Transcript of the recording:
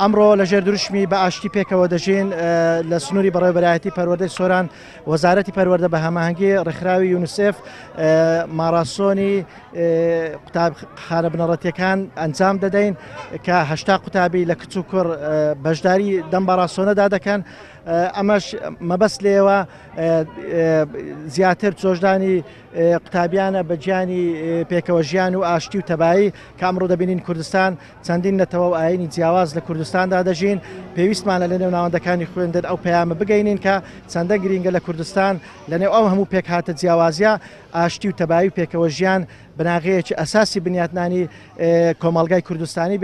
ئەمڕۆ لە ژێر دروشمی بە ئاشتی پێکەوە دەژین لە سنووری بەڕێوەبەرایەتی پەروەردەی سۆران وەزارەتی پەروەردە بە هەماهەنگی ڕێکخراوی یونیسف ماراسۆنی قوتابخانە بنەڕەتیەکان ئەنجام دەدەین کە 80 قوتابی لە کچ و کوڕ بەشداری دەم ماراسۆنەدا دەکەن. ئەمەش مەبەست لێوە زیاتر جۆشدانی قوتابیانە بە گیانی پێکەوە ژیان و ئاشتی و تەبایی کە ئەمڕۆ دەبینین کوردستان چەندین نەتەوە و ئاینی جیاواز لە کوردستاندا دەژین. پێویستمانە لە نێو ناوەندەکانی خوێندن ئەو پەیامە بگەینین کە چەندە گرینگە لە کوردستان لە نێو ئەو هەموو پێک هاتە جیاوازیە ئاشتی و تەبایی و پێکەوە ژیان بناغەیەکی ئەساسی بنیاتنانی کۆمەڵگای کوردستانی